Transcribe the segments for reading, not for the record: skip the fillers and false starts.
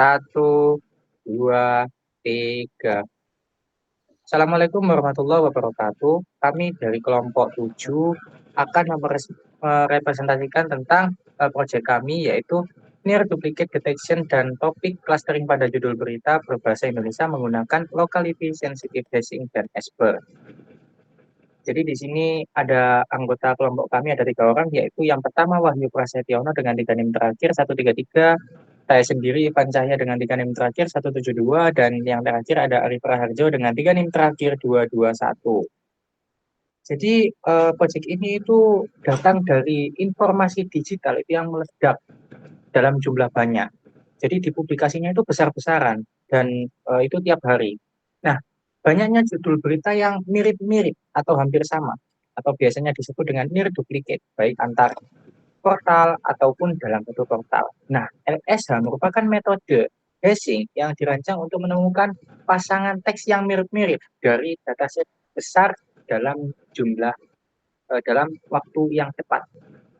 Satu, dua, tiga. Assalamualaikum warahmatullahi wabarakatuh. Kami dari kelompok 7 akan merepresentasikan tentang proyek kami, yaitu Near Duplicate Detection dan topik clustering pada judul berita berbahasa Indonesia menggunakan Locality Sensitive Hashing dan Esper. Jadi di sini ada anggota kelompok kami ada 3 orang, yaitu yang pertama Wahyu Prasetyono dengan 3 NIM terakhir 133, saya sendiri Ivan Cahya dengan 3 NIM terakhir 172, dan yang terakhir ada Arif Raharjo dengan 3 NIM terakhir 221. Jadi proyek ini itu datang dari informasi digital itu yang meledak dalam jumlah banyak. Jadi di publikasinya itu besar-besaran dan itu tiap hari. Nah, banyaknya judul berita yang mirip-mirip atau hampir sama, atau biasanya disebut dengan near duplicate, baik antar portal ataupun dalam satu portal. Nah, LSH merupakan metode hashing yang dirancang untuk menemukan pasangan teks yang mirip-mirip dari dataset besar dalam dalam waktu yang cepat.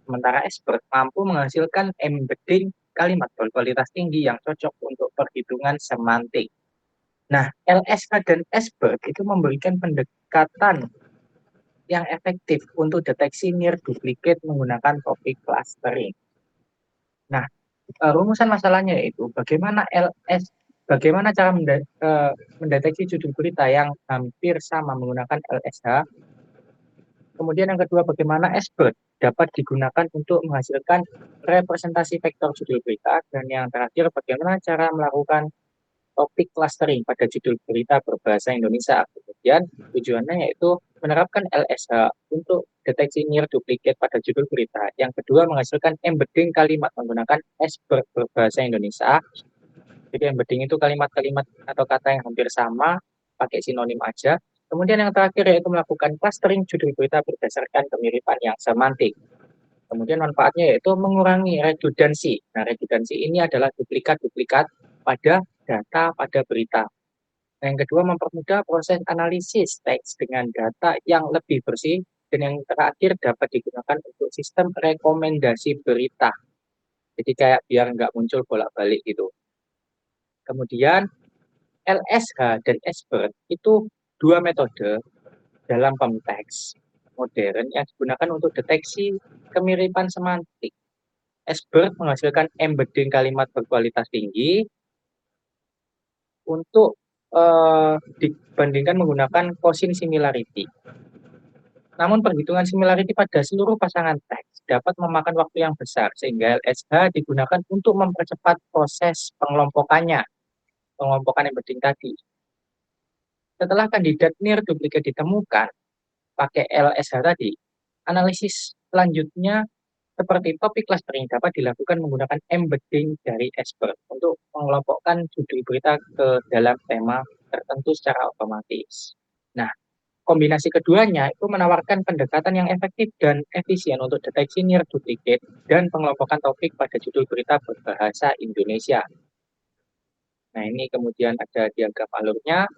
Sementara Esper mampu menghasilkan embedding kalimat berkualitas tinggi yang cocok untuk perhitungan semantik. Nah, LSH dan Esper itu memberikan pendekatan yang efektif untuk deteksi near duplicate menggunakan topik clustering. Nah, rumusan masalahnya yaitu bagaimana cara mendeteksi judul berita yang hampir sama menggunakan LSH. Kemudian yang kedua, bagaimana Esper dapat digunakan untuk menghasilkan representasi vektor judul berita. Dan yang terakhir, bagaimana cara melakukan topik clustering pada judul berita berbahasa Indonesia. Kemudian tujuannya yaitu menerapkan LSH untuk deteksi near duplicate pada judul berita. Yang kedua, menghasilkan embedding kalimat menggunakan Esper berbahasa Indonesia. Jadi embedding itu kalimat-kalimat atau kata yang hampir sama, pakai sinonim aja. Kemudian yang terakhir yaitu melakukan clustering judul berita berdasarkan kemiripan yang semantik. Kemudian manfaatnya yaitu mengurangi redundansi. Nah, redundansi ini adalah duplikat-duplikat pada data pada berita. Yang kedua, mempermudah proses analisis teks dengan data yang lebih bersih. Dan yang terakhir, dapat digunakan untuk sistem rekomendasi berita. Jadi kayak biar nggak muncul bolak-balik gitu. Kemudian LSH dan Esper itu 2 metode dalam konteks modern yang digunakan untuk deteksi kemiripan semantik. Esper menghasilkan embedding kalimat berkualitas tinggi untuk dibandingkan menggunakan Quotient similarity. Namun perhitungan similarity pada seluruh pasangan teks dapat memakan waktu yang besar, sehingga LSH digunakan untuk mempercepat proses pengelompokan embedding tadi. Setelah kandidat near duplicate ditemukan pakai LSH tadi, analisis selanjutnya seperti topik clustering dapat dilakukan menggunakan embedding dari Esper untuk mengelompokkan judul berita ke dalam tema tertentu secara otomatis. Nah, kombinasi keduanya itu menawarkan pendekatan yang efektif dan efisien untuk deteksi near duplicate dan pengelompokan topik pada judul berita berbahasa Indonesia. Nah, ini kemudian ada diagram alurnya.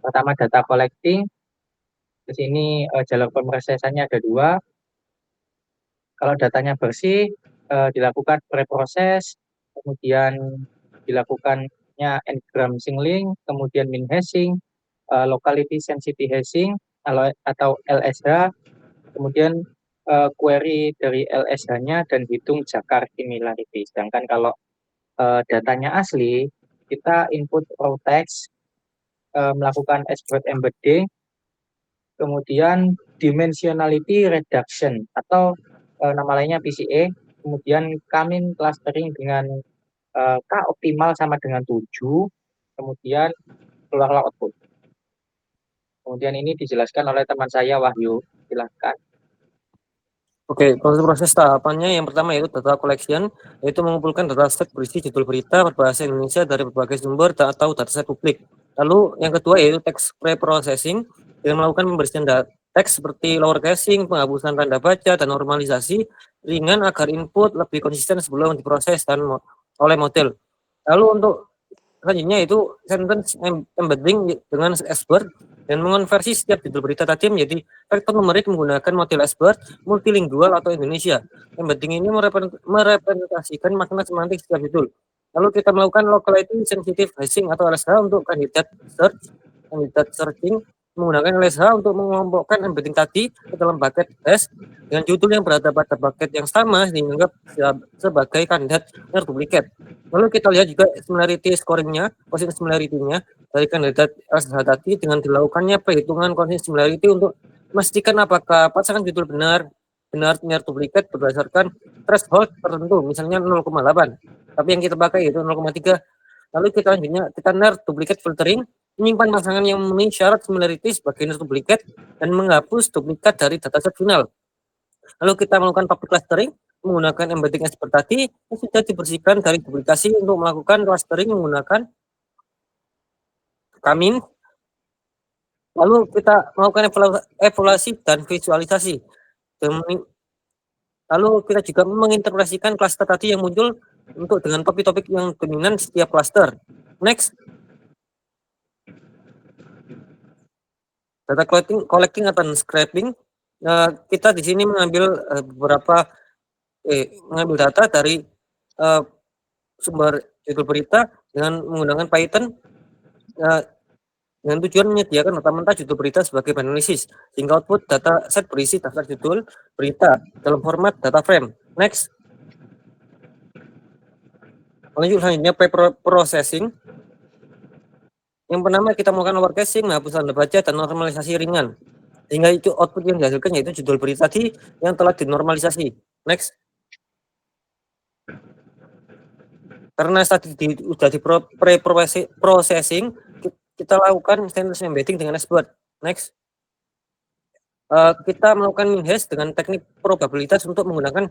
Pertama, data collecting. Di sini jalur pemrosesannya ada 2. Kalau datanya bersih, dilakukan preproses, kemudian dilakukannya n-gram singling, kemudian min hashing, locality sensitive hashing atau LSH, kemudian query dari LSH-nya dan hitung jakar similarity. Sedangkan kalau datanya asli, kita input raw text, melakukan expert embedding, kemudian dimensionality reduction atau nama lainnya PCA, kemudian kami clustering dengan K optimal sama dengan 7, kemudian keluarlah output. Kemudian ini dijelaskan oleh teman saya Wahyu, silahkan. Oke, proses tahapannya yang pertama yaitu data collection, yaitu mengumpulkan dataset berisi judul berita berbahasa Indonesia dari berbagai sumber atau dataset publik. Lalu yang kedua yaitu text preprocessing, dengan melakukan pembersihan teks seperti lower casing, penghapusan tanda baca, dan normalisasi ringan agar input lebih konsisten sebelum diproses oleh model. Lalu untuk selanjutnya itu sentence embedding dengan Esper dan mengonversi setiap judul berita tadi menjadi vektor numerik menggunakan model Esper multilingual atau Indonesia. Embedding ini merepresentasikan makna semantik setiap judul. Lalu kita melakukan locality sensitive hashing atau LSH untuk kandidat searching menggunakan LSH untuk mengelompokkan embedding tadi ke dalam bucket hash dengan judul yang berada pada bucket yang sama dianggap sebagai kandidat inner duplicate. Lalu kita lihat juga similarity scoring-nya, quotient similarity-nya dari kandidat LSH tadi dengan dilakukannya perhitungan quotient similarity untuk memastikan apakah pasangan judul benar inner duplicate berdasarkan threshold tertentu, misalnya 0,8. Tapi yang kita pakai itu 0,3. Lalu kita lanjutnya kita inner duplicate filtering, menyimpan pasangan yang memenuhi syarat similarity sebagai inner duplicate dan menghapus duplikat dari dataset final. Lalu kita melakukan public clustering menggunakan embedding expert tadi yang sudah dibersihkan dari duplikasi untuk melakukan clustering menggunakan Kamin. Lalu kita melakukan evaluasi dan visualisasi. Lalu kita juga menginterpretasikan cluster tadi yang muncul untuk dengan topik-topik yang dominan setiap cluster. Next. Data collecting atau scraping. Kita di sini mengambil mengambil data dari sumber judul berita dengan menggunakan Python dengan tujuan menyediakan data mentah judul berita sebagai analisis sehingga output data set berisi daftar judul berita dalam format data frame. Next. Lanjut selanjutnya pre-processing. Yang pertama kita melakukan lower caching, menghapus tanda baca dan normalisasi ringan. Sehingga itu output yang dihasilkan yaitu judul berita tadi yang telah dinormalisasi. Next. Karena tadi sudah di pre-processing, kita lakukan stainless embedding dengan expert. Next. Kita melakukan min-hash dengan teknik probabilitas untuk menggunakan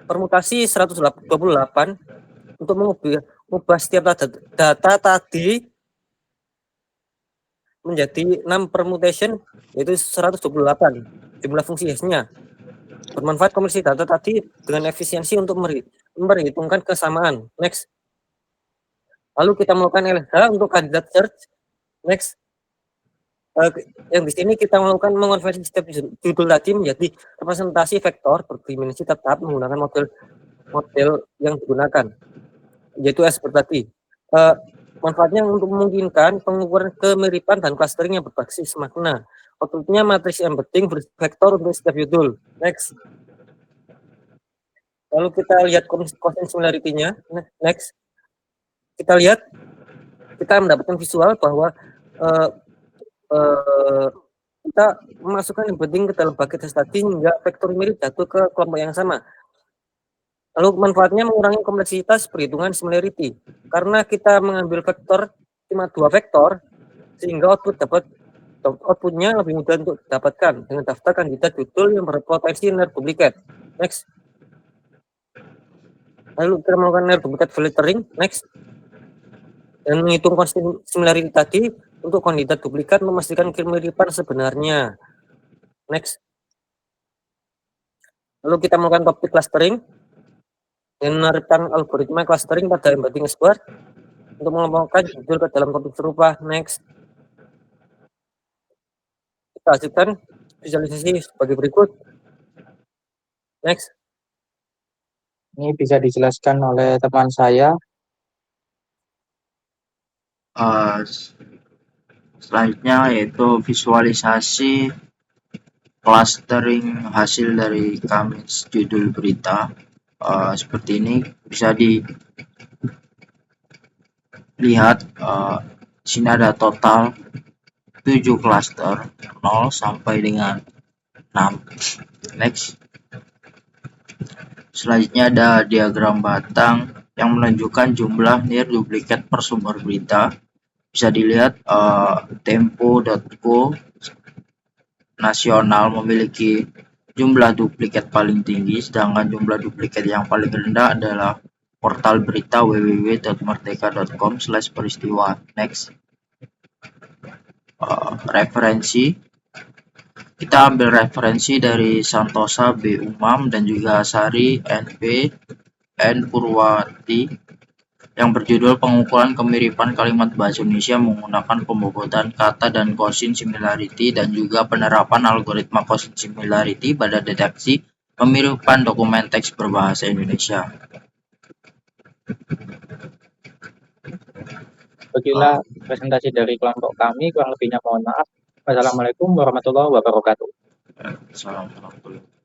permutasi 128 untuk mengubah setiap data tadi menjadi 6 permutation, yaitu 128 jumlah fungsi hash-nya. Bermanfaat konversi data tadi dengan efisiensi untuk memperhitungkan kesamaan. Next. Lalu kita melakukan LSH untuk kandidat search. Next. Yang di sini kita melakukan mengonversi setiap judul tadi menjadi representasi vektor berdimensi tetap menggunakan model yang digunakan, yaitu seperti tadi. Manfaatnya untuk memungkinkan pengukuran kemiripan dan clustering yang berbasis makna. Outputnya matriks embedding vektor untuk setiap judul. Next. Lalu kita lihat quotient similarity-nya. Next. Kita lihat, kita mendapatkan visual bahwa kita memasukkan embedding ke dalam bucket hash tadi hingga vektor mirip jatuh ke kelompok yang sama. Lalu manfaatnya mengurangi kompleksitas perhitungan similarity. Karena kita mengambil vektor cuma 2 vektor, sehingga outputnya lebih mudah untuk didapatkan dengan daftar kandidat judul yang berpotensi inner duplicate. Next. Lalu kita melakukan inner duplicate filtering. Next. Dan menghitung quotient similarity tadi untuk kandidat duplikat memastikan kemiripan sebenarnya. Next. Lalu kita melakukan topic clustering dan menerapkan algoritma clustering pada embedding expert untuk mengelompokkan judul ke dalam topik serupa. Next. Kita hasilkan visualisasi sebagai berikut. Next. Ini bisa dijelaskan oleh teman saya. Selanjutnya yaitu visualisasi clustering hasil dari Kamis judul berita. Seperti ini bisa dilihat. Sini ada total 7 cluster 0 sampai dengan 6. Next. Selanjutnya ada diagram batang yang menunjukkan jumlah near duplicate per sumber berita. Bisa dilihat tempo.co nasional memiliki jumlah duplikat paling tinggi, sedangkan jumlah duplikat yang paling rendah adalah portal berita www.merdeka.com/peristiwa. Next. Referensi. Kita ambil referensi dari Santosa B. Umam dan juga Sari NP N. Purwati yang berjudul pengukuran kemiripan kalimat bahasa Indonesia menggunakan pembobotan kata dan quotient similarity dan juga penerapan algoritma quotient similarity pada deteksi kemiripan dokumen teks berbahasa Indonesia. Begitulah presentasi dari kelompok kami, kurang lebihnya mohon maaf. Wassalamualaikum warahmatullahi wabarakatuh. Assalamualaikum warahmatullahi wabarakatuh.